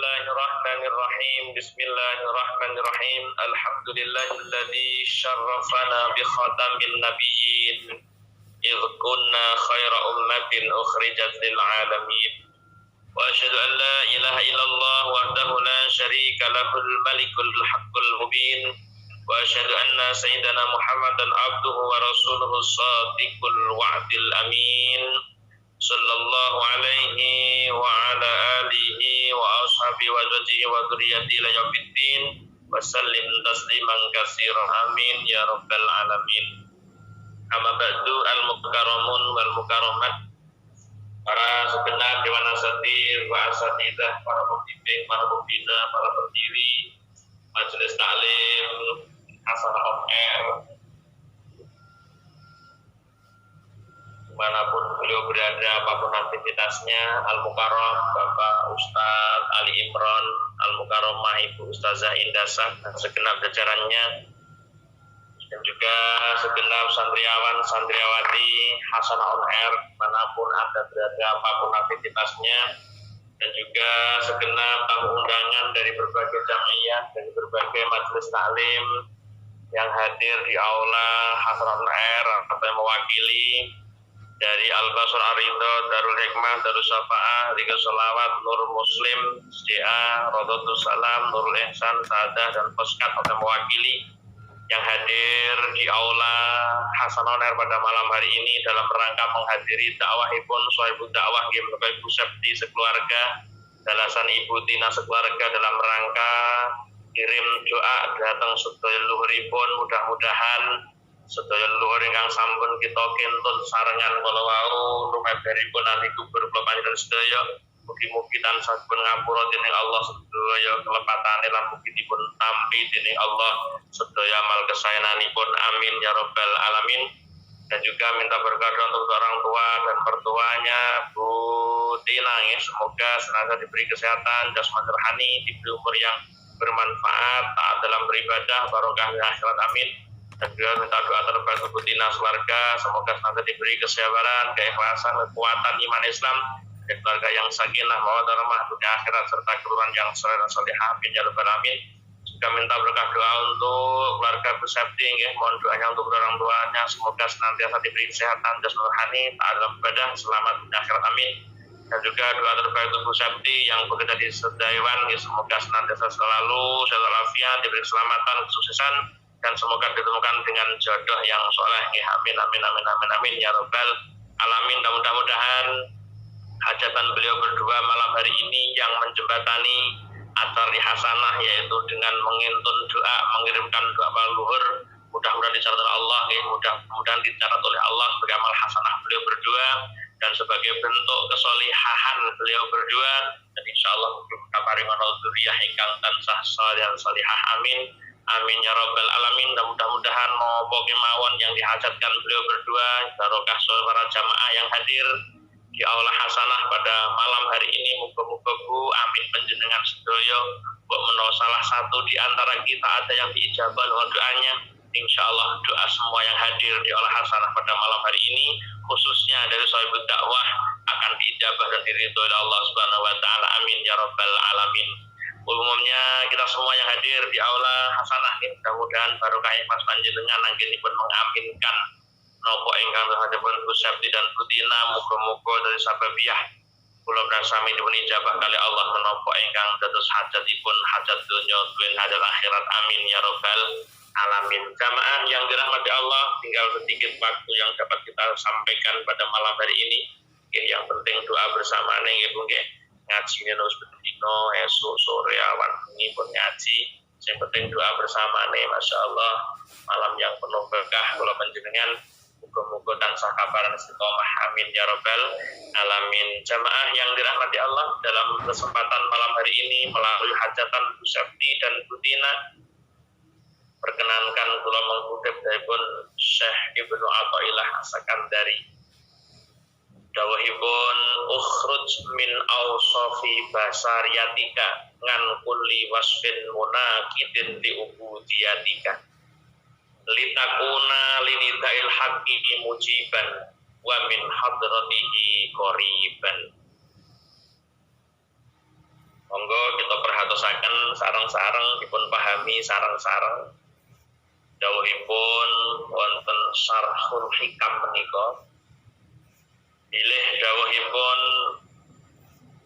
Bismillahirrahmanirrahim. Bismillahirrahmanirrahim. Alhamdulillahilladzi syarrafana bi khatamin nabiyyin. Idh kunna khaira ummatin ukhrijat lil alamin. Wa asyhadu an la ilaha illallah wahdahu la syarika lahul malikul haqqul mubin. Wa asyhadu anna sayyidana Muhammadan abduhu wa rasuluhu shadiqul wa'dil amin. Sallallahu alaihi wa ala alihi wa ashabihi wa wajhihi wa dzurriyyatihi ila yaumiddin wa sallim tasliman katsiran amin ya rabbal alamin. Amma ba'du, al mukarramun wal mukarramat, para segenap dewan asatir wa asatidah, para pembimbing, para pembina, para pendiri majelis taklim Hasanah on Air dimanapun beliau berada, apapun aktivitasnya, Al-Mukarram Bapak Ustadz Ali Imron, Al-Mukarramah Ibu Ustazah Indasah dan segenap jajarannya, dan juga segenap santriawan santriawati Hasanah on Air dimanapun Anda berada, apapun aktivitasnya, dan juga segenap tamu undangan dari berbagai jamiah, dari berbagai majelis taklim yang hadir di aula Hasanah on Air atau yang mewakili dari Al-Basur Ar-Ridho, Darul Hikmah, Darul Syafa'ah, Liga Sholawat, Nur Muslim, SDA, Rodotus Salam, Nurul Ihsan, Saadah, dan Poskat atau mewakili yang hadir di aula Hasanah on Air pada malam hari ini dalam rangka menghadiri dakwahipun Sohibul Dakwah Ibu Septi sekeluarga, dalasan Ibu Tina sekeluarga dalam rangka kirim doa datang sedaya luhuripun, mudah-mudahan sedaya luhur ingkang sampun kita kentun sarengan kala wau lumebaripun nami kubur kula panjenengan sedaya, mugi-mugi tansah dipun ngapura dening Allah sedaya kelepatane lan mugi dipun tampi dening Allah sedaya amal kesayananipun, amin ya rabbal alamin. Dan juga minta berkah untuk orang tua dan mertuanya Bu Tina, semoga senantiasa diberi kesehatan jasmani rohani, diberi umur yang bermanfaat, taat dalam beribadah, barokah di akhirat, amin. Dan juga minta doa terbaik untuk Tina keluarga, semoga senantiasa diberi kesabaran, keikhlasan, kekuatan iman Islam, dan keluarga yang sakinah, mawaddah rahmah dunia akhirat, serta keturunan yang saleh dan salihah, amin ya rabbal alamin. Juga minta berkah doa untuk keluarga Bu Septi, mohon doanya untuk orang tuanya, semoga senantiasa diberi kesehatan jasmani rohani, taat dalam ibadah, selamat dunia akhirat, amin. Dan juga doa terbaik untuk Bu Septi yang bekerja di Sedaiwan, semoga senantiasa selalu sehat walafiat, diberi keselamatan, kesuksesan, dan semoga ditemukan dengan jodoh yang soleh, amin amin amin amin amin ya rabbal alamin. Dan mudah-mudahan hajatan beliau berdua malam hari ini yang menjembatani acara hasanah, yaitu dengan mengintun doa, mengirimkan doa para luhur, mudah-mudahan dicatat oleh Allah, mudah-mudahan dicatat oleh Allah sebagai amal hasanah beliau berdua dan sebagai bentuk kesolihahan beliau berdua, dan insya Allah kaparingono dzurriyyah ingkang tansah salihah salihah, amin amin ya rabbal alamin. Dan mudah-mudahan nopo kemawon yang dihajatkan beliau berdua, barokah para jamaah yang hadir di aula hasanah pada malam hari ini, muga-muga Bu amin panjenengan sedaya mbok menawa salah satu di antara kita ada yang diijabah doanya, insya Allah doa semua yang hadir di aula hasanah pada malam hari ini, khususnya dari Sohibul Dakwah, akan diijabah dan diridhoi oleh Allah Subhanahu wa taala, amin ya rabbal alamin. Umumnya kita semua yang hadir di aula hasanah ini, mudah-mudahan barokah ikhlas panjenengan anggenipun mengaminkan nopo ingkang terhadapun Bu Septi dan Bu Tina, muga-muga dari sababiyah kula bersami dipun ijabah kali Allah menapa ingkang dados hajatipun, hajat dunya lan hajat akhirat, amin ya rabbal alamin. Jamaah yang dirahmati Allah, tinggal sedikit waktu yang dapat kita sampaikan pada malam hari ini. Yang penting doa bersama nih ibu nggih. Ngaji terus bedino esuk sore awan bengi pun ngaji. Yang penting doa bersama nih, masya Allah, malam yang penuh berkah kula panjenengan. Muga-muga tansah kabaran istiqomah, amin ya rabbal alamin. Jamaah yang dirahmati Allah, dalam kesempatan malam hari ini melalui hajatan Bu Septi dan Bu Tina, perkenankan kula mengutip daripun Syekh Ibnu Athaillah As-Sakandari, dawuhipun ukhruj min awsafi basariyatika ngan kulli wasfin munaqidin li ubudiyatika litakuna linidail haqqi mujiban wa min hadratihi qoriban. Monggo kita ngatosaken sareng-sareng dipun pahami sareng-sareng dawuhipun wonten Syarhul Hikam menika bilih dawuhipun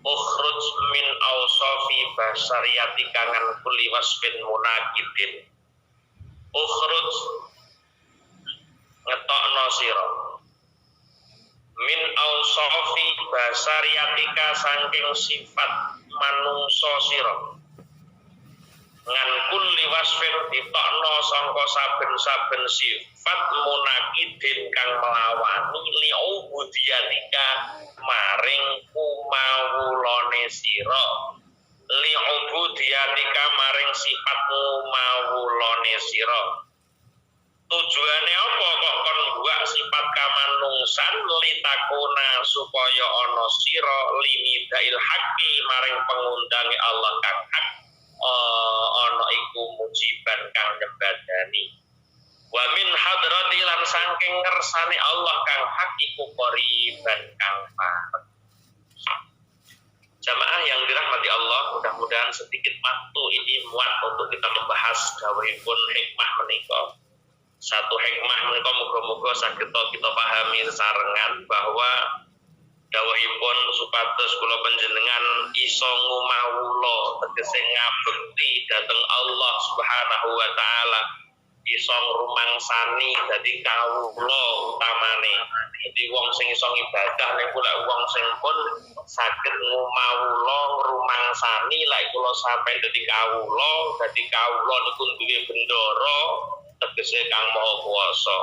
ukhruj min awsafi basariyati kangan kulli wasfin munaqidin ukhruj ngetokno sira min awsafi basariyatika saking sifat manungsa sira ngan kulli wasfin ditokno sangka saben-saben sifat munaqidin kang melawani li'ubudiyatika maring kumawulane sira li'ubudiyatika maring sifat kumawulane sira. Tujuane apa kok kon buak sifat kamanungsan litakuna supaya ana sira limidail haqqi maring pengundange Allah kang hak ana iku mujiban kang nyembadani wa min hadrati lan saking ngersane Allah kang hak iku qoriban kang parek. Jamaah yang dirahmati Allah, mudah-mudahan sedikit waktu ini muat untuk kita membahas dawuhipun hikmah menika. Satu hikmah menika muga-muga saged kita pahami sesarengan bahwa dawuhipun supados kula panjenengan iso ngumawula tegese ngabekti dhateng Allah Subhanahu wa taala, iso ngrumangsani dadi kawula utamane. Dadi wong sing iso ibadah niku lek wong sing pun saged ngumawula ngrumangsani lek kula sampeyan dadi kawula niku duwe bendara tegese kang maha kuwasa.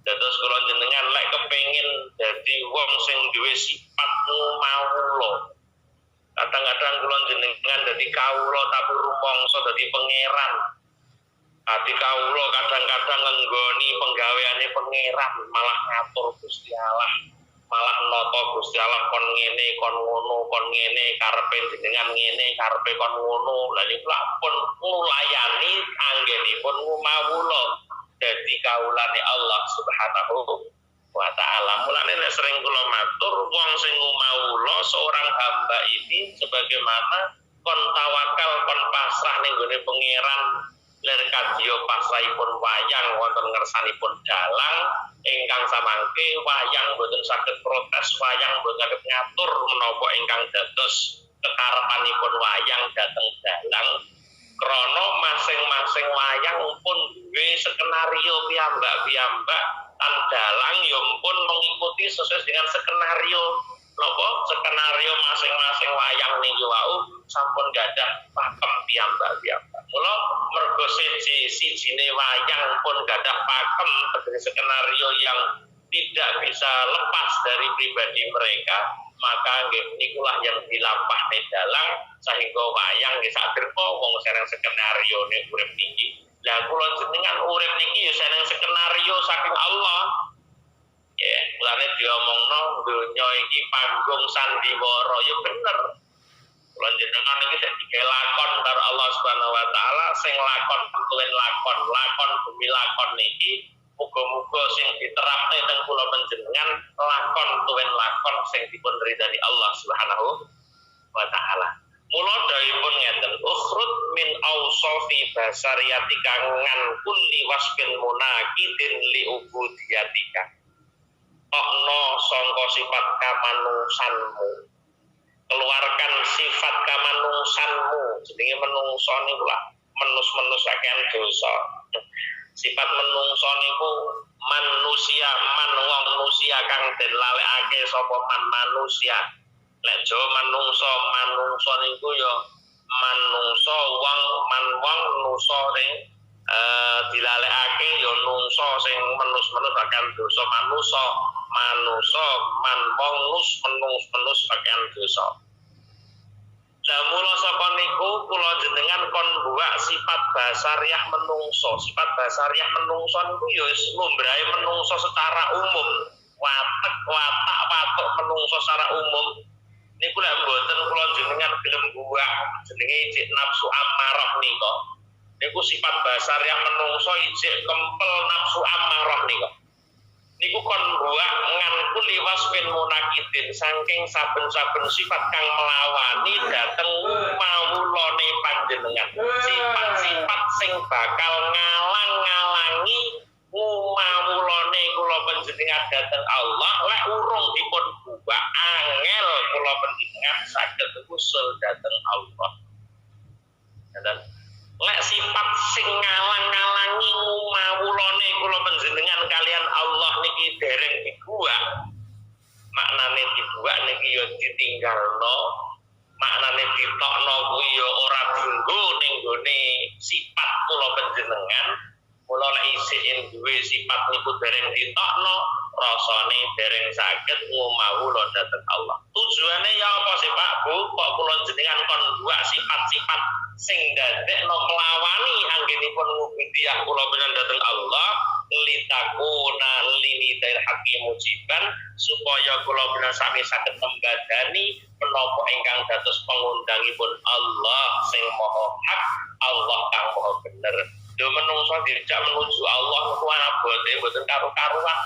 Dados kula jenengan lek kepengin dadi wong sing duwe sifat ngumawula. Kadang-kadang kula jenengan dadi kawula tapi rumangsa dadi pangeran. Ati kawula kadang-kadang ngenggoni penggaweane pangeran malah ngatur Gusti Allah. Malah nata Gusti Allah kon ngene, kon ngono, kon ngene, karepe jenengan ngene, karepe kon ngono. Lah niku pun ngulayani anggenipun ngumawula. Dadi kawulane Allah Subhanahu wa taala. Mulane nek sering kula matur wong sing ngumawula seorang hamba ini sebagaimana kon tawakal kon pasrah ning gone pangeran lir kadya pasrahipun wayang wonten ngersanipun dalang ingkang samangke wayang boten saged protes, wayang boten saged ngatur menapa ingkang dados kekarepanipun wayang dhateng dalang. Krana masing-masing wayang pun duwe skenario piyambak-piyambak lan dalang ya pun mengikuti sesuai dengan skenario napa skenario masing-masing wayang niki wau sampun gadah pakem piyambak-piyambak. Mula mergo sijine wayang pun gadah pakem tegese skenario yang tidak bisa lepas dari pribadi mereka, maka nikulah yang dilampahne dalang sehingga wayang nggih saderpa wong seneng skenario nek urip niki. Lah kula jenengan urip niki ya seneng skenario saking Allah. Ya, mulane diomongno donya iki panggung sandiwara ya bener. Kula jenengan iki sing dikelakon karo Allah Subhanahu wa taala sing lakon tuwin lakon bumi lakon niki muga-muga sing diterapne teng kula panjenengan lakon tuwin lakon sing dipun ridani Allah Subhanahu wa taala. Mula dawuhipun ngeten, ukhrud min awsafi basariyati kangan kulli wasfin munaqidin li ubudiyatika. Okno sangka sifat kamanungsanmu. Keluarkan sifat kamanungsanmu. Jenenge menungsa niku lah menus-menus akean dosa. Sifat menungsa niku manusia man wong manusia kang den lalekake sapa manusia. Lek Jawa manungsa niku ya manungsa wong nusa sing dilalekake ya nungsa sing menus-menus akan dosa manusa man wong menus akan dosa. Lah mula saka niku kula jenengan kon buak sifat basariah menungsa. Sifat basariah menungsa niku ya wis lumrahe menungsa secara umum. Watak patok menungsa secara umum. Niku lek mboten kula jenengan gelem buak jenenge ijik nafsu amarah nika. Niku sifat basariah menungsa ijik kempel nafsu amarah nika. Niku kon buak nganku liwasfin munaqidin saking saben-saben sifat kang melawani dhateng mawulane panjenengan. Sifat-sifat sing bakal ngalang-ngalangi ngumawulane kula panjenengan dhateng Allah lek urung dipun buka angel kula panjenengan saged usul dhateng Allah. Dan lek sifat sing ngalang-ngalangi ngumawulane kula panjenengan kalian Allah niki dereng dibuak. Maknane dibuak niki ya ditinggalno, maknane ditokno kuwi ya ora dienggo ning gone sifat kula panjenengan. Mula lek isih duwe sifat niku dereng ditokno, rasane dereng saged ngumawula dhateng Allah. Tujuane ya apa sih Pak Bu? Kok kula jenengan kon buak sifat-sifat sing dadekno melawani anggenipun ngubudiyah kula panjenengan dhateng Allah, litakuna linidail hakim mujiban, supaya kula panjenengan sami saged membadani menapa ingkang dados pengundangipun Allah sing maha hak, Allah kang maha bener. Yo menungso dijak menuju Allah niku abote mboten karo-karuan.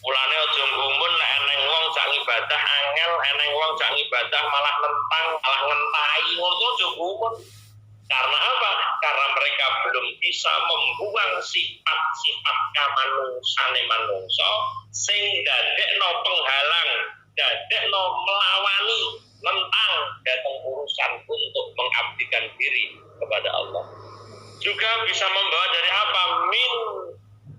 Mulane aja gumun nek eneng wong jak ngibadah angel, eneng wong jak ngibadah malah nentang, malah ngentahi, ngono aja gumun. Karena apa? Karena mereka belum bisa membuang sifat-sifat kamanungsane manungsa sing dadekno penghalang, dadekno melawani, nentang datang urusan untuk mengabdikan diri kepada Allah. Juga bisa membawa dari apa? Min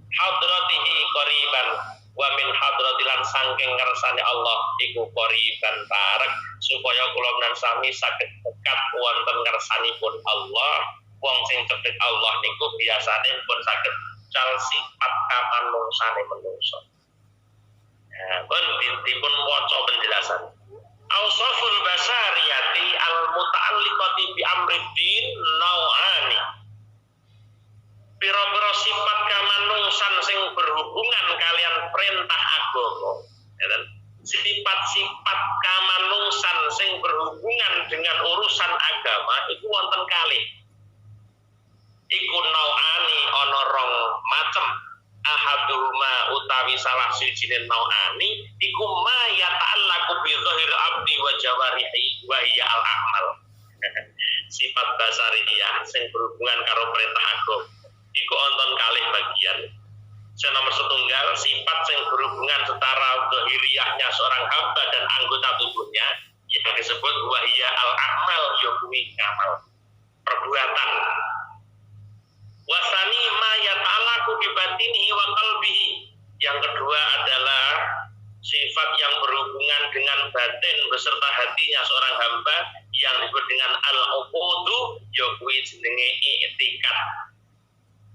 hadratihi qariban wa min hadratilan sangking ngersane Allah iku qariban parek, supaya kula menan sami saged dekat wonten ngersanipun Allah. Wong sing cedhek Allah niku biasane pun saged cal sifat kamanungsane manungsa. Pun dipun waca penjelasan. Ausaful basariyati al muta'alliqati bi amriddin nau'ani. Pira-pira sifat kamanungsan sing berhubungan kalian perintah agama. Sifat-sifat kamanungsan sing berhubungan dengan urusan agama iku wonten kalih. Iku nau'ani ana rong macem. Ahaduhuma utawi salah sijine nau'ani iku ma yata'allaqu bi dhahiril abdi wa jawarihi wa hiya al-a'mal. Sifat basariyah sing berhubungan karo perintah agama iku wonten kalih bagian. Nomor setunggal sifat yang berhubungan setara zahiriyahnya seorang hamba dan anggota tubuhnya yang disebut wahiyya al-a'mal, yaitu amal perbuatan. Wasani ma yata'allaqu bi batinihi wa qalbihi. Yang kedua adalah sifat yang berhubungan dengan batin beserta hatinya seorang hamba yang disebut dengan al-uqudu, yaitu jenenge i'tikad.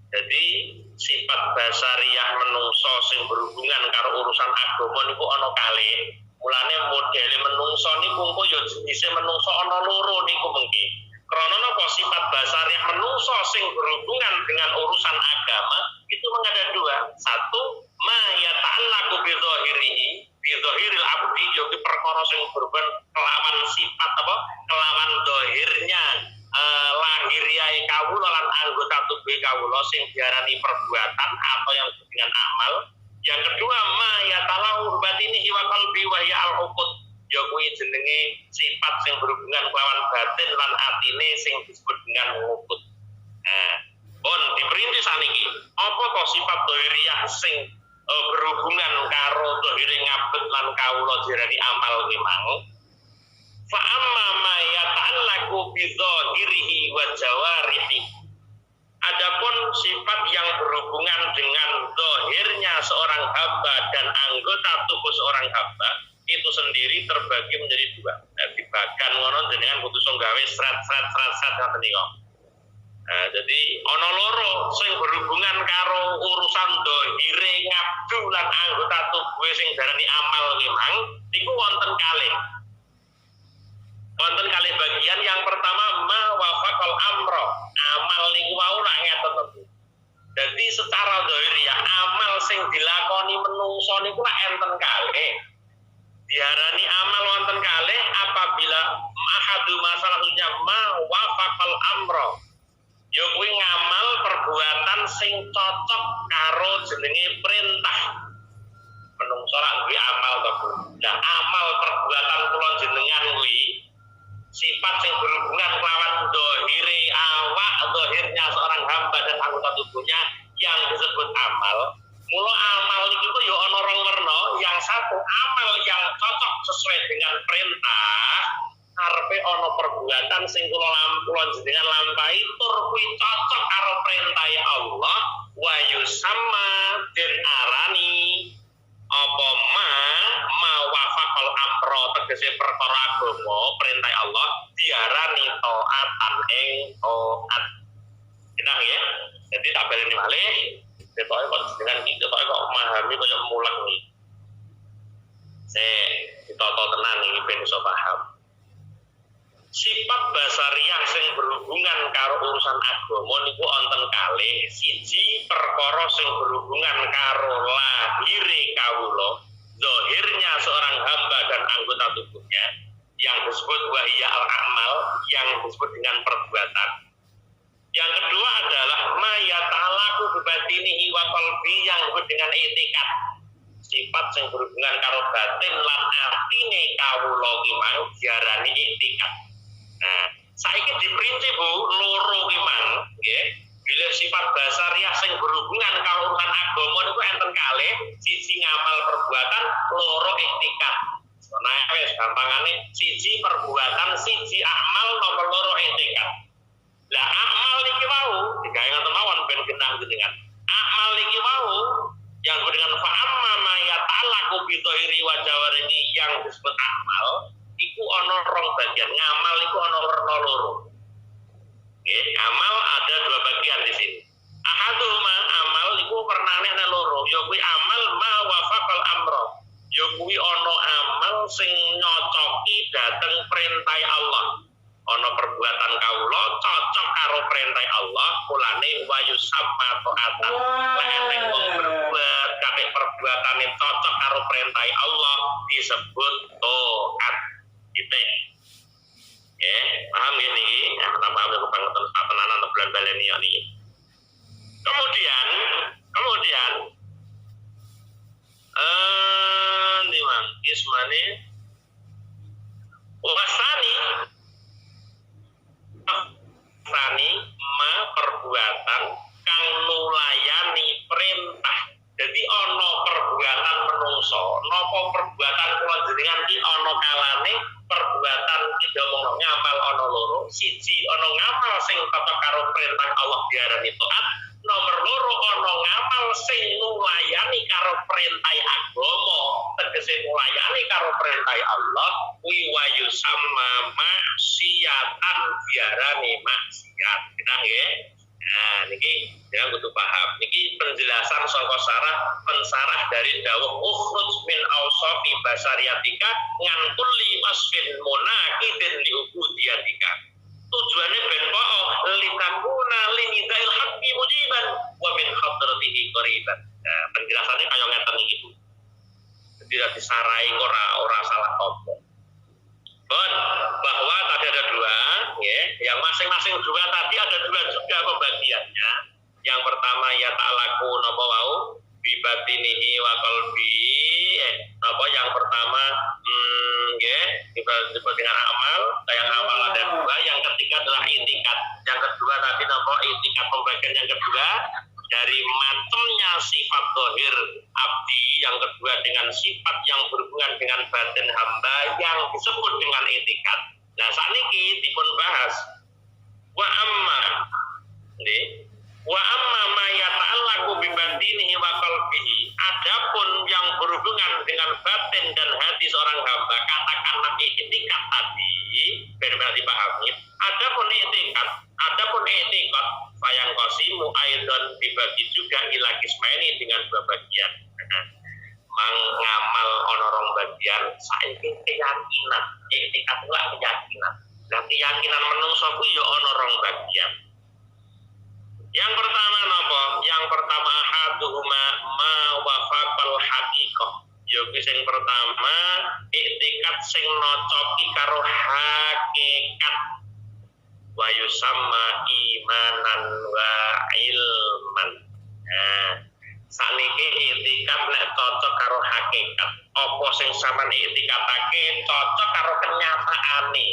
Jadi sifat basariyah menungso sing berhubungan karo urusan agama niku ana kalih. Mulane modele menungso niku engko ya jenise menungso ana loro niku mengki. Krana napa sifat basariyah menungso sing berhubungan dengan urusan agama itu mengada dua. Satu, ma yata'allaqu bi dhahirihi, bi dhahiril abdi, yaitu perkara sing berhubungan kelawan sifat apa? Kelawan dhahirnya lahiriae kawula lan anggota tubuh kawula sing diarani perbuatan atau yang dengan amal. Yang kedua ma yatalahu batinihi wa qalbi wa ya al-uqud, ya kuwi jenenge sifat sing berhubungan kelawan batin lan atine sing disebut dengan uqud. Pun diperintis saniki apa to sifat dhahiriyah sing berhubungan karo dhahire ngabet lan kawula diarani amal kuwi mang. Fa amma ma yata'allaqu bi dhahirihi wa jawarihi. Adapun sifat yang berhubungan dengan zahirnya seorang hamba dan anggota tubuh seorang hamba itu sendiri terbagi menjadi dua. Dibagikan ngono jenengan kudu gawe srat ngoten niku. Jadi ana loro sing berhubungan karo urusan dhahire ngabdu lan anggota tubuh sing darani amal kuwi mang niku wonten kalih. Wonten kalih bagian. Yang pertama ma wafaqal amro, amal niku wau nak ngeten to. Dadi secara dhahiriyah amal sing dilakoni menungso niku lak enten kalih. Diarani amal wonten kalih apabila ahadu masalahnya ma wafaqal amro. Ya kuwi ngamal perbuatan sing cocok karo jenenge perintah. Menungso lak duwe amal to. Nah, amal perbuatan kula jenengan kuwi sifat yang berhubungan kelawan dohire amal. Mula amal iki ku yo ana rong werna, yang satu amal yang cocok sesuai dengan perintah, karepe ana perbuatan sing kula jenengan lampahi tur kuwi cocok karo perintah Allah, wa yusamma den arani apa ma wafaqal amro tegese perkara agama perintah Allah diarani taatan ing taat. Enak ya? Jadi tak baleni malih, ketoke kok dengan iki ketoke kok memahami kaya mulek nih. Ditata tenan iki ben iso paham. Sifat basariah sing berhubungan karo urusan agama niku wonten kalih. Siji perkara sing berhubungan karo lahire kawula, zahirnya seorang hamba dan anggota tubuhnya yang disebut wahiyya al-amal, yang disebut dengan perbuatan. Yang kedua adalah mayatalaku bibatinihi wa qalbi, yang disebut dengan etikat. Sifat yang berhubungan karo batin lan atine kawula ki mang diarani etikat. Nah, saiki diperinci Bu, loro ki mang nggih. Bila sifat basariah sing berhubungan karo urusan agama niku enten kalih, siji ngamal perbuatan, loro etikat. Nah, wis gampangane siji perbuatan, siji amal, nomor loro etikat. Lah amal niki wau digawe ngoten mawon ben genah jenengan. Amal niki wau yang dengan fa'amma ma yata'allaqu bi dhahiri wa jawarihi yang disebut amal iku ana rong bagian. Ngamal iku ana werna loro. Nggih, amal ada dua bagian di sini. Ahaduma amal iku wernane ana loro, ya kuwi amal ma wafaqal amra. Ya kuwi ana amal sing nyocoki dhateng perintah Allah. Ana perbuatan kawula cocok karo perintah Allah, mulane wa yusamma ta'atan. Lek wong berbuat kabeh perbuatane cocok karo perintah Allah disebut taat. Gitu. Paham ya niki? Kenapa aku kebangetan tenanan atau bulan baleni niki. Kemudian di mang ismane wasani ma perbuatan kang nulayani perintah. Jadi ono perbuatan menungso, nopo perbuatan kula jenengan iki ono kalane perbuatan tidak mau ngamal ono loro. Siji ono ngamal sing cocok karo perintah Allah diarani taat. Nomor loro ono ngamal sing nulayani karo perintah agama, tegese nulayani karo perintah Allah, kuwi wa yusamma maksiatan diarani maksiat. Nah nggih. Nah, niki jangan butuh paham. Niki penjelasan saka pensarah dari dawuh ukhruj min awsafi basariyatika ngan kulli wasfin munaqidin li ubudiyatika. Tujuannya ben po'o litakuna linidail haqqi mujiban wa min hadratihi qariban. Nah, penjelasannya kaya ngeten iki Bu. Tidak disarai ora salah apa. Bon, bahwa tadi ada dua, ya, yang masing-masing dua tadi ada dua juga pembagiannya. Yang pertama ya ta'alaku napa wau bibatinihi wa qalbi. Napa yang pertama disebut dengan amal, yang amal ada dua, yang ketiga adalah itikat. Yang kedua tadi napa itikat pembagian yang kedua dari macamnya sifat zahir abdi, yang kedua dengan sifat yang berhubungan dengan batin hamba yang disebut dengan etikat. Nah sakniki dipun bahas wa amma ma yata'allaqu bi batinihi wa qalbihi. Adapun yang berhubungan dengan batin dan hati seorang hamba, katakanlah etikat tadi, benar dipahami. Adapun etikat sayang kosimu aidan dibagi juga ila kismaini dengan dua bagian. Ngamal ono rong bagian, saiki keyakinan. Etikat itulah keyakinan. Nah keyakinan menungso kuwi ya ono rong bagian. Yang pertama napa? Yang pertama haduhuma ma wafaqal haqiqah. Ya sing pertama etikat sing nocoki karo hakikat. Wa yusamma imanan wa ilman. Nah, sakniki etikat nek cocok karo hakikat. Apa sing sampean etikatake cocok karo kenyataane.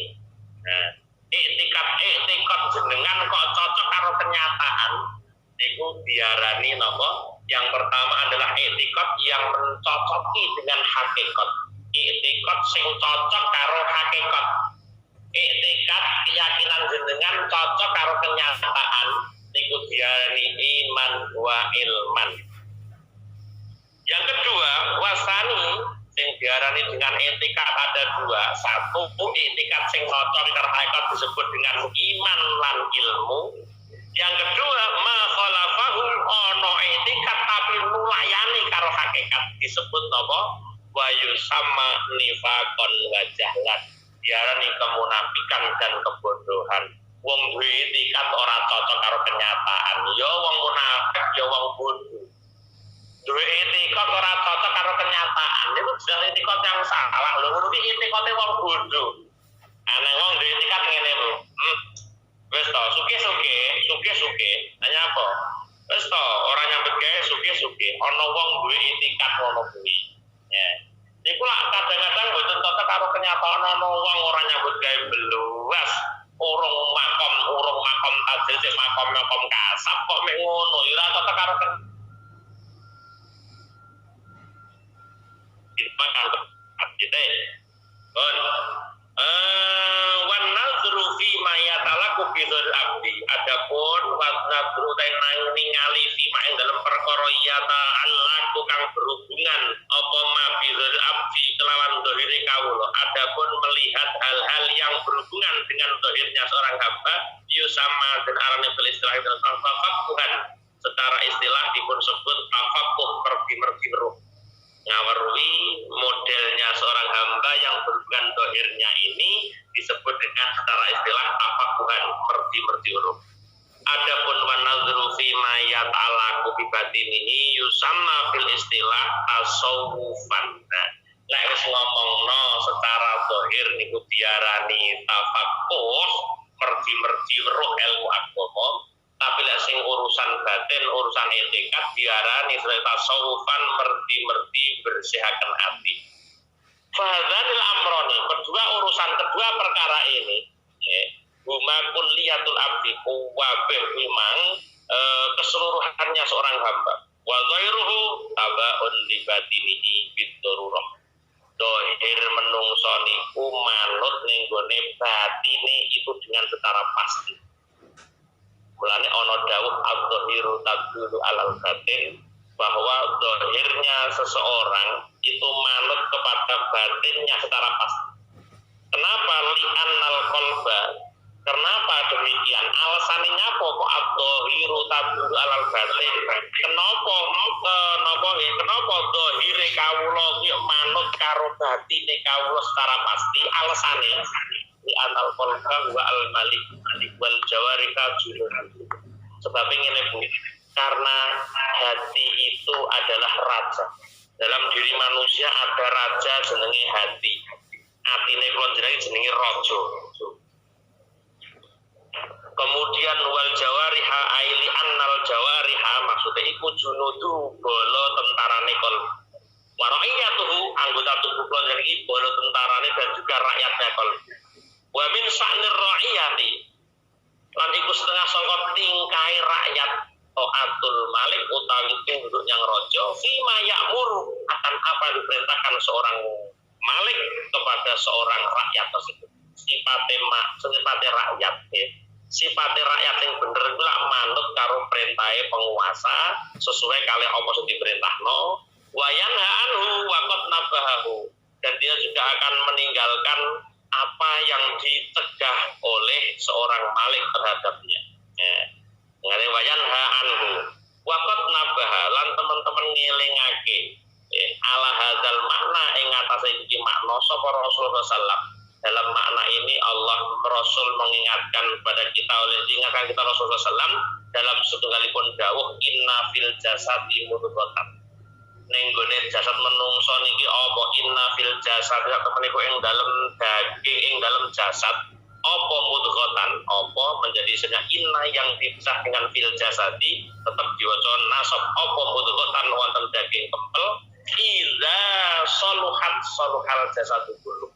Nah, etikat jenengan kok cocok karo kenyataan niku diarani napa? Yang pertama adalah i'tiqad yang mencocoki dengan hakikat. I'tiqad sing cocok karo hakikat. I'tiqad keyakinan jenengan cocok karo kenyataan niku diarani iman wa ilman. Yang kedua, wasani sing diarani dengan i'tiqad ada dua. Satu, i'tiqad sing cocok karo hakikat disebut dengan iman lan ilmu. Yang kedua, ma khalafahu ono i'tiqad tapi nulayani karo hakikat disebut napa? Wa yusamma nifaqan wa jahlan. Diarani kemunafikan dan kebodohan. Wong duwe i'tiqad ora cocok karo kenyataan. Ya wong munafik, ya wong bodoh. Duwe i'tiqad ora cocok karo kenyataan. Itu jelas i'tiqad yang salah. Lho ngono iki i'tiqate wong bodoh. Ana wong duwe i'tiqad ngene lho. Wes to, suge. Nanya apa? Wes to, orang yang gawe suge. Ana wong duwe i'tiqad ngono kuwi. Ya. Iku lak kadang-kadang mboten cocok karo kenyataan ana wong ora nyambut gawe beluas. Urung makom tajil cek makom kasap kok mek ngono ya ora cocok karo kita. Bon. Wan nazru fi ma yatalaku bi dzul abdi. Adapun wan nazru ningali fi ma ing dalam perkara yata Allah kang berhubungan apa ma bi dzul abdi kelawan zahire kawula. Adapun melihat hal-hal yang berhubungan dengan zahirnya seorang hamba yusama dan arane istilah itu tafakuhan. Secara istilah dipun sebut tafakuh mergi roh. Ngawarui modelnya seorang hamba yang berhubungan dohirnya ini disebut dengan secara istilah tafakuhan merti huruf. Adapun wanazru fi ma yata'allaqu bi batinihi yusamma fil istilah tasawufan. Nah, lek wis ngomongno secara dohir niku diarani tafakuh merti roh ilmu agama. Tapi lek sing urusan batin, urusan i'tiqad diarani sebagai tasawufan merti bersihaken ati. Fadzanil amroni, urusan kedua perkara ini, huma kulliyatul abdi wabih memang keseluruhannya seorang hamba. Wa ghairuhu tabaun li batinihi bidarurah. Dohir menungso niku manut ning gone batine itu dengan secara pasti. Mulane ana dawuh adz-dzahiru tadullu alal batin bahwa zahirnya seseorang itu manut kepada batinnya secara pasti. Kenapa li'annal qalba? Kenapa demikian? Alasannya apa kok adz-dzahiru tadullu alal batin? Kenapa zahire kawula ki manut karo batine kawula secara pasti? Alasannya di anal qalba wa al malik wal jawarika junun. Sebab ini Bu, karena hati itu adalah raja. Dalam diri manusia ada raja jenenge hati. Atine kula jenenge jenenge raja. Kemudian wal jawariha aili annal jawariha maksudnya iku junudu bolo tentarane qalb. Wa ra'iyatuhu anggota tubuh kula jenenge bolo tentarane dan juga rakyatnya qalb. Wa min sa'nir ra'iyati lan iku setengah sangka tingkai rakyat taatul malik utawi tunduk yang raja fima ya'muru akan apa yang diperintahkan seorang malik kepada seorang rakyat tersebut. Sifatnya rakyat ya. Sifatnya rakyat yang bener iku lak manut karo perintahe penguasa sesuai kali apa sing diperintahno wa yanha anhu wa qad nabahahu dan dia juga akan meninggalkan apa yang dicegah oleh seorang malik terhadapnya. Ngene wayanha anhu. Waqat nabaha lan teman-teman ngelingake ala hadzal makna ing atase iki makna sapa Rasulullah sallallahu. Dalam makna ini Allah Rasul mengingatkan kepada kita oleh diingatkan kita Rasulullah sallallahu dalam setunggalipun dawuh inna fil jasadi mudghatan. Ning gone jasad menungso niki apa inna fil jasad niku ing dalem daging ing dalem jasad apa mudghatan apa menjadi senyap inna yang dipisah dengan fil jasadi tetap diwaca nasab apa mudghatan wonten daging kempel idza saluhat saluhal jasadu kullu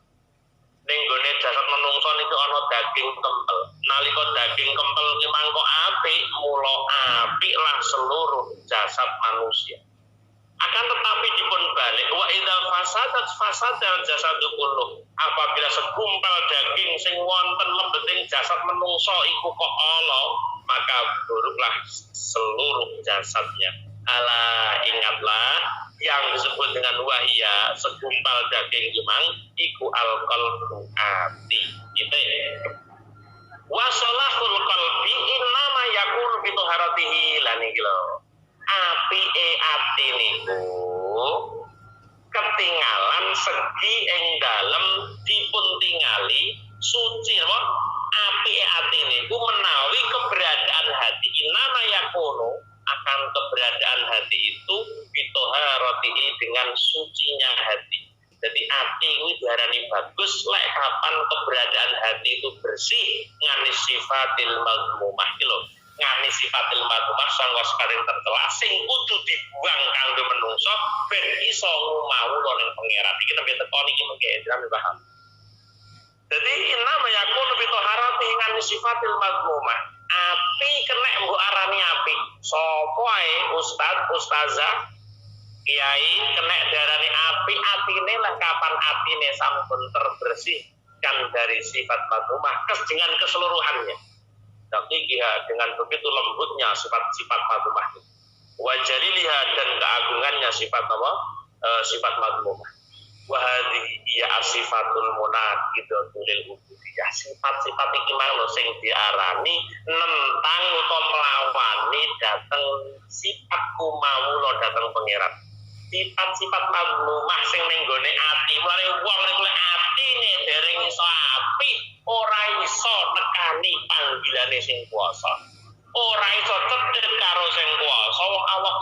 ning gone jasad menungso niku ana daging kempel. Nalika daging kempel ki mangko apik, mula apik lah seluruh jasad manusia. Akan tetapi dipun balik wa idzal fasadal jasadu kullu. Apabila segumpal daging sing wonten lembeting jasad menungso iku kok ala, maka buruklah seluruh jasadnya. Ala ingatlah yang disebut dengan wahya segumpal daging gemang iku al-qalbu ati. Gitu. Wa salahul qalbi innama yakunu bi taharatihi lan iki lho. Apike ati niku ketinggalan segi ing dalem dipun tingali suci apa? Apike ati niku menawi keberadaan hati innama yakunu akan keberadaan hati itu bitoharatihi dengan sucinya hati. Jadi hati ini diarani bagus lek kapan keberadaan hati itu bersih ngani sifatil mazmumah iki lho. Ngani sifatil mazmumah sangka sekaring tercela sing kudu dibuang kanggo menungso ben iso ngumawula ning pangeran. Iki nembe teko niki mengke jenengan paham. Jadi innama yakunu bitoharatihi ngani sifatil mazmumah. Api kena mbok arani api. Sopo ae ustazah, kiai kena darani api, atine lah kapan atine sampun terbersihkan dari sifat mazmumah dengan keseluruhannya. Tapi dengan begitu lembutnya sifat-sifat mazmumah itu. Wa jaliliha dan keagungannya sifat apa? Sifat mazmumah. Wa hadhihi hiya asifatul munaqidatul lil ubudiyah. Sifat-sifat iki mau sing diarani nentang utawa melawani dateng sifat kumawula dateng pangeran. Sifat-sifat mazmumah sing ning gone ati, mulane wong nek atine dereng iso apik, ora iso nekani panggilane sing kuwasa. Ora iso cedhek karo sing kuwasa. Wong Allah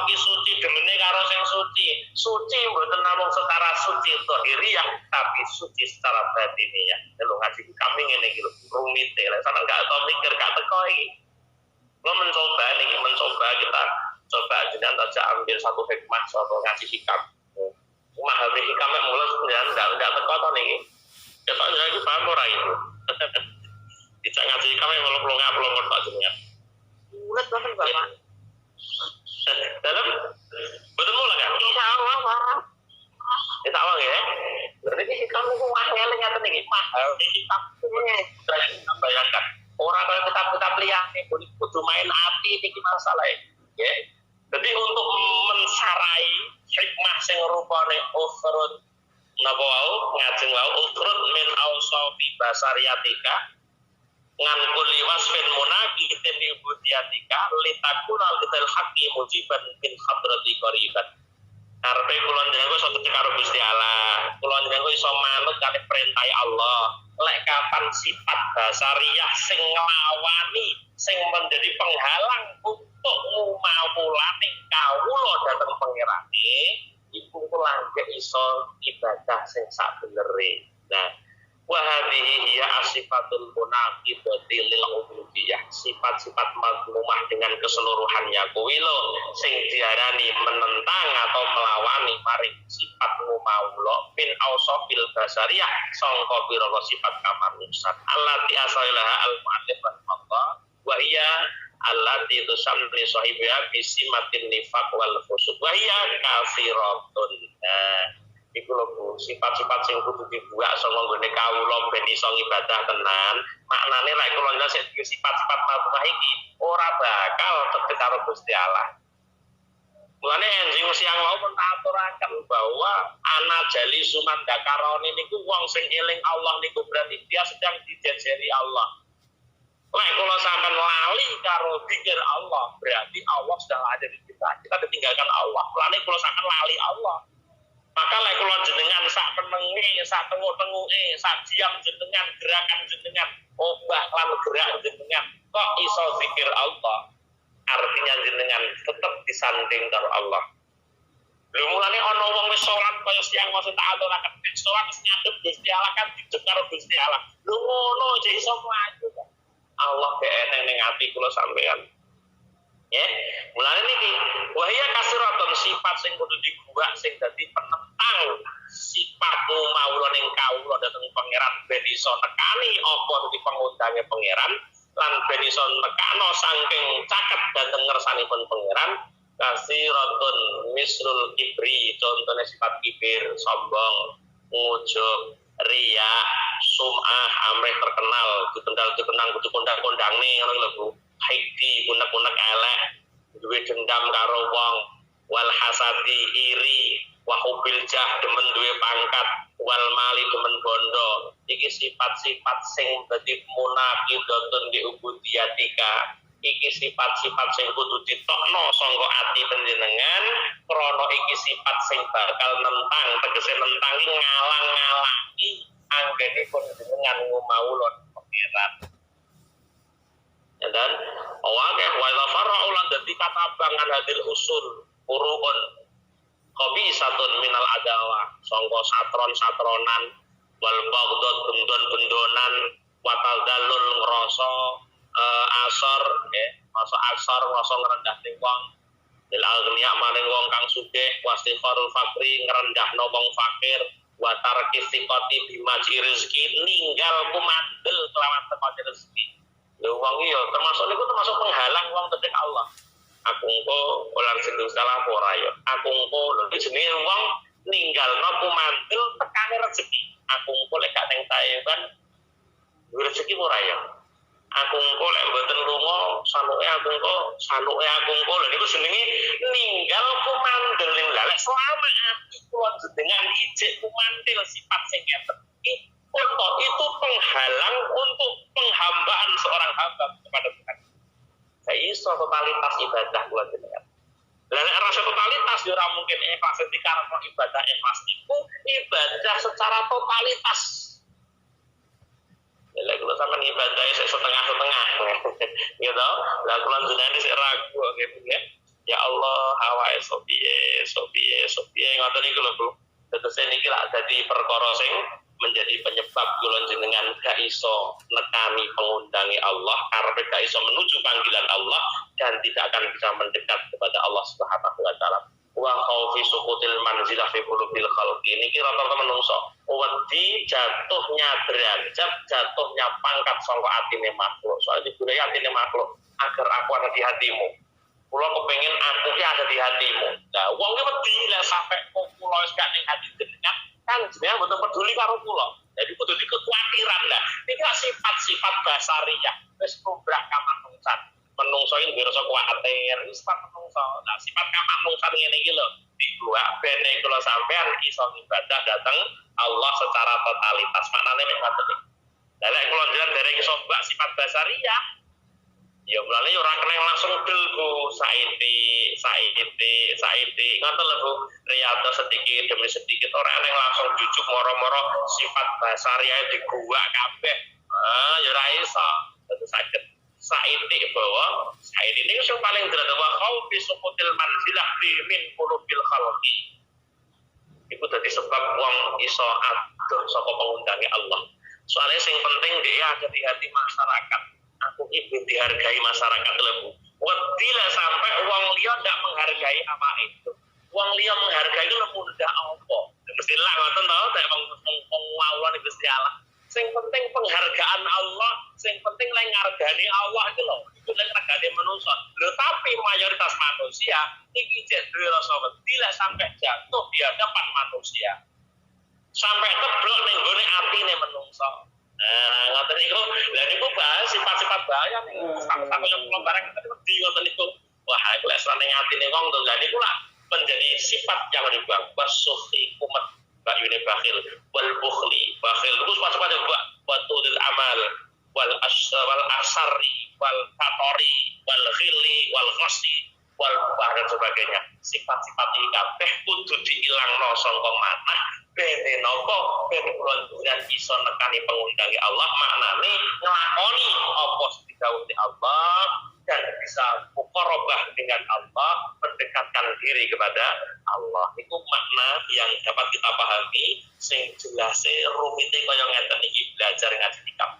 ki suci demene karo sing suci. Suci mboten namung secara suci zahiriyah, tapi suci secara batiniyah. Lho ngaji kami ngene iki lho, rumite. Lek sampeyan gak tau mikir gak teko iki. Lo mencoba kita coba jenengan aja ambil satu hikmah saka ngaji hikam. Memahami hikamnya mulai jenengan ndak teko to niki. Ketok jenengan iki paham ora itu. Kita ngaji kami belum ngapelong Pak jenengan. Bulat banget Bapak. Dalam betul mulai kan? Insyaallah Pak. Insyaallah ya. Berarti kamu kok ngene ngaten iki mahal iki takune. Bayangkan orang kalau kita lihat kudu main api iki masalah ya. Jadi untuk mensarai hikmah sing rupane ukhrud napa wau ngajeng wau ukhrud min ausafi basariyatika ngan kulli wasfin munaqitin li budiyatika litakuna lital haqqi mujiban min hadrati qariban. Karepe kula njenengan iso cecek karo Gusti Allah. Kula njenengan iso manut kalih perintah Allah. Lek kapan sifat basariyah sing nglawani sing menjadi penghalang untuk ngumawulane kawula dhateng pangerane iku kula nggih iso ibadah sing sak benere. Nah, wa hadhihi hiya asifatul munaqidati lil ubudiyah. Sifat-sifat mazmumah dengan keseluruhannya kuwi lho sing diarani menentang atau melawani maring sifat ngumawula min ausafil basariyah sangka pira-pira sifat kamanusan allati asailaha al mu'allif rahimahullah wa hiya allati tusammi sahibiha bisimatin nifaq wal fusuq wa hiya kafiratun. Iku lho Bu, sifat-sifat sing kudu dibuak saka nggone kawula ben iso ibadah tenan. Maknane lek kula njaluk sifat-sifat mazmumah iki ora bakal tegek karo Gusti Allah. Mulane enjing siang mau pun tak aturaken bahwa ana jali suman dakarone niku wong sing eling Allah niku berarti dia sedang dijejeri Allah. Lek kula sampean lali karo zikir Allah, berarti Allah sedang ada di kita. Kita ditinggalkan Allah. Mulane kula sampean lali Allah. Maka lek kula jenengan sak penenge, sak tenguk-tenguke, sak diam jenengan, gerakan jenengan, obah lan gerak jenengan, kok iso zikir Allah? Artinya jenengan tetap disanding karo Allah. Lho mulane ana wong wis salat kaya siang mesti tak aturaken salat wis ngadep Gusti Allah kan dicek karo Gusti Allah. Lho ngono aja iso maju. Allah ge eneng ning ati kula sampean. Ya, mulane niki wahya kasiratun sifat sing kudu dibuak sing dadi penentang sifat ngumawula ning kawula dhateng pangeran ben iso nekani apa dadi pangundangé pangeran lan ben iso nekano saking caket dhateng ngersanipun pangeran kasiratun misrul kibri contohnya sifat kibir sombong ngujub riya sum'ah amrih terkenal dikenang kudu kondang-kondang nih ngono lho Bu haidi unek-unek elek duwe dendam karo wong wal hasadi iri wa hubil jah demen duwe pangkat wal mali demen bondo iki sifat-sifat sing dadi munaqidatun di ubudiyatika iki sifat-sifat sing kudu ditokno sangka ati panjenengan krana iki sifat sing bakal nentang tegese nentang ngalang-ngalangi anggene panjenengan ngumawula pangeran. Dan awake wa fara'ulan dadi kata bangan hadil usul urun khabisatun minal adawa sangka satron-satronan wal baghdad bendon-bendonan watal dalul ngrasa asor ngrasa ngrendahne wong lil agniya maring wong kang sugih wastifharul fakri ngrendahno wong fakir wa tarkisiqati bimaji rezeki ninggal kumandel kelawan tepate rezeki. Lho wong iki ya termasuk penghalang wong tetek Allah. Aku engko ora rezeki salah ora ya. Aku engko lho jenenge wong ninggalno kumandel tekane rezeki. Aku engko lek gak ning Taiwan rezeki ora ya. Aku engko lek mboten lunga sanuke aku engko lho niku jenenge ninggal kumandel ning lek selama ati kula jenengan ijek kumandel sifat sing ngeten iki itu penghalang untuk penghambaan seorang hamba kepada Tuhan. Saya iso totalitas ibadah kula jenengan. Lah nek rasa totalitas yo ora mungkin ikhlas dikarepno ibadah ikhlas iku ibadah secara totalitas. Lah kula sampeyan ibadah setengah-setengah. Gitu. Lah kula jenengan sik ragu gitu ya. Ya Allah, awake sopiye ngoten niku lho Bu. Terus niki lak dadi perkara sing menjadi penyebab kula jenengan gak iso nekani pengundangi Allah karena gak iso menuju panggilan Allah dan tidak akan bisa mendekat kepada Allah Subhanahu wa taala. Wa khaufi suqutil manzilah fi qulubil khalqi niki rata-rata menungso wedi jatuhnya derajat jatuhnya pangkat sangka atine makhluk. Soalnya dibulai atine makhluk agar aku ada di hatimu. Kula kepengin aku ki ada di hatimu. Nah, wong ki wedi lah sampai kula wis gak ning hati jenengan kan jenengan mboten peduli karo kula. Jadi kudu dikekhawatiran lah. Iki sifat-sifat basariyah wis kubrak kamanungsan. Menungso iki duwe rasa kuwatir, iki sifat menungso. Nah, sifat kamanungsan ngene iki lho, dibuat ben kula sampean iso ibadah dateng Allah secara totalitas. Maknane mek ngoten iki. Lah lek kula njenengan dereng iso mbak sifat basariyah, ya mulane ora kena langsung del Bu saiti ngoten lho Bu riyadhah sedikit demi sedikit ora nek langsung jujuk moro-moro sifat basariah diguwak kabeh ya ora iso dadi saged saiti bahwa saiti ini sing paling derajat wa khaufi suqutil manzilah fi min qulubil khalqi iku dadi sebab wong iso adoh saka pengundange Allah soalnya sing penting dia ada di hati masyarakat. Aku ingin dihargai masyarakat lebih. Wedilah sampai uang liya tidak menghargai apa itu. Uang liya menghargai itu mudah apa? Mesti lah ngoten to, nek wong mawon iki Gusti Allah. Sing penting penghargaan Allah, sing penting lek ngargani Allah iki lho. Iku lek ngargani manusia. Lho tapi mayoritas manusia iki jek duwe rasa wedilah sampai jatuh di hadapan manusia. Sampai keblok ning gone atine manungsa. Nah, ngoten niku, lha niku bahas sifat-sifat bahaya nih. Sampai yang kula bareng tadi ngoten niku. Wah, iku lek sareng atine wong to lha niku lah menjadi sifat yang dibuang. Wasuhi kumat bayune bakhil wal bukhli. Bakhil itu sifat-sifat yang batul amal wal asari wal fatori wal ghilli wal ghassi wal mubah dan sebagainya. Sifat-sifat iki kabeh kudu diilangno sangka manah ben napa ben kula jenengan iso nekani pengundangi Allah maknane nglakoni apa sing didhawuhi Allah dan bisa muqarrabah dengan Allah mendekatkan diri kepada Allah. Itu makna yang dapat kita pahami sing jelase rumite kaya ngeten iki belajar ngaji hikam.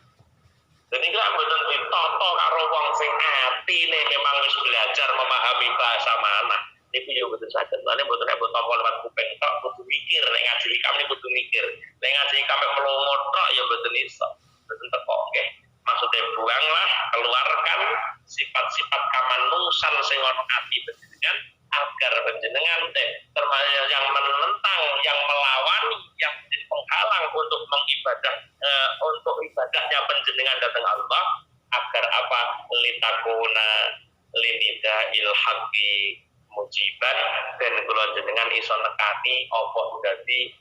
Dan ini kan betul ditoto karo wong sing atine memang wis belajar memahami bahasa mana. Niku yo betul saged. Mane mboten nek betul lewat kuping tok kudu mikir nek ngaji hikam niku kudu mikir. iso. Tetep oke. Maksudnya buanglah, keluarkan sifat-sifat kamanungsan sing ana ati panjenengan agar panjenengan termasuk yang menentang, yang melawan, yang menjadi penghalang untuk mengibadah untuk ibadahnya panjenengan datang Allah agar apa litakuna linida ilhaqi mujiban dan kula jenengan iso nekani apa dadi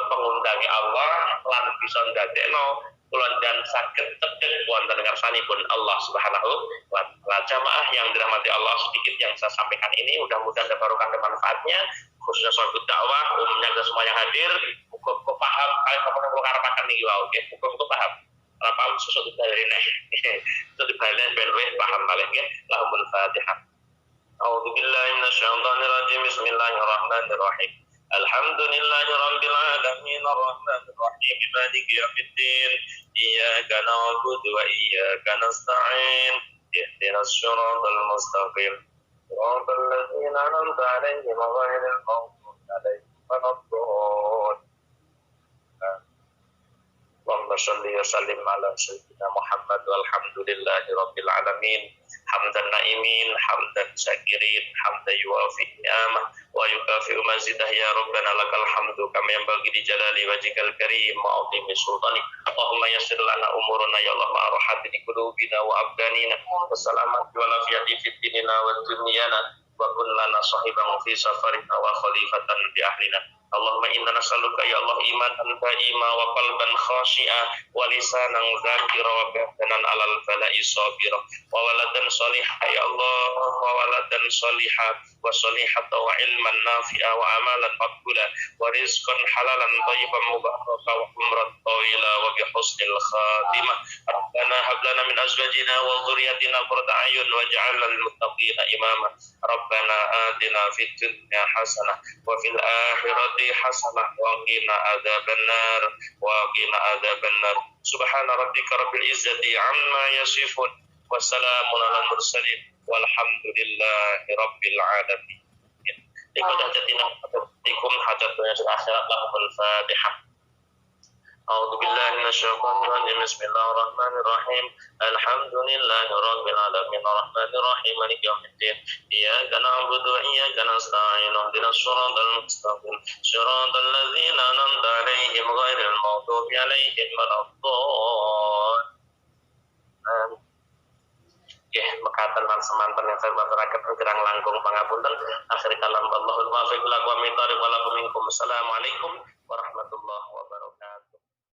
pengundangi Allah lan bisa ndadekno kula dan saged tegak wonten ngarsanipun Allah Subhanahu wa taala. Jamaah yang dirahmati Allah, sedikit yang saya sampaikan ini mudah-mudahan ada barokah dan manfaatnya khususnya sahabat dakwah umumnya ke semua yang hadir. Muga-muga paham kalian kamu karapakan niki wae nggih. Muga-muga paham. Ora paham sesuatu dari nek. Itu dibalen ben paham malih nggih. Lahumul Fatihah. A'udzu billahi minasyaitonir rajim. Bismillahirrahmanirrahim. Alhamdulillahi rabbil alamin arrahmanir rahim maliki yaumiddin iyyaka na'budu wa iyyaka nasta'in ihdinas siratal mustaqim siratal ladzina an'amta 'alaihim ghairil maghdubi 'alaihim waladdallin. Allahumma shalli wa sallim ala sayyidina Muhammad walhamdulillahi rabbil alamin hamdan na'imin hamdan syakirin hamdan yuwafi ni'amah wa yukafi'u mazidah ya rabbana lakal hamdu kama yanbaghi li jalali wajhikal karim wa 'azimi sultanik. Allahumma yassir lana umurana ya Allah ma'arahati qulubina wa abdanina wassalamati wal afiyati fid dinina wa dunyana wa kun lana sahiban fi safarina wa khalifatan bi ahlina. Allahumma inna nas'aluka ya Allah imanan da'ima wa qalban khashi'a wa lisanan zakira wa badanan alal bala'i sabira wa waladan salihah ya Allah wa waladan salihah wa salihata wa ilman nafi'a wa amalan maqbula wa rizqan halalan thayyiban mubaraka wa umran tawila wa bi husnil khatimah. Rabbana hab lana min azwajina wa dhurriyyatina qurrata a'yun waj'alna lil muttaqina imama. Rabbana atina fid dunya hasanah wa fil akhirati hasanah wa qina adzabannar wa qina adzabannar. Subhana rabbika rabbil izzati amma yasifun wa salamun alal mursalin walhamdulillahi rabbil alamin. Ibadah jatina ikum hajat dunya dan akhirat. Lahumul Fatihah. A'udzu billahi minasyaitonir rajim. Bismillahirrahmanirrahim. Alhamdulillahi rabbil alamin arrahmanir rahim maliki yaumiddin iyyaka na'budu wa iyyaka nasta'in ihdinas siratal mustaqim siratal ladzina an'amta 'alaihim ghairil maghdubi 'alaihim waladdallin. Nggih, mekaten lan semanten yang saya maturaken kirang langkung pangapunten. Akhir kalam Allahul muwaffiq lakum min thariq wa lakum minkum. Assalamualaikum warahmatullahi wabarakatuh.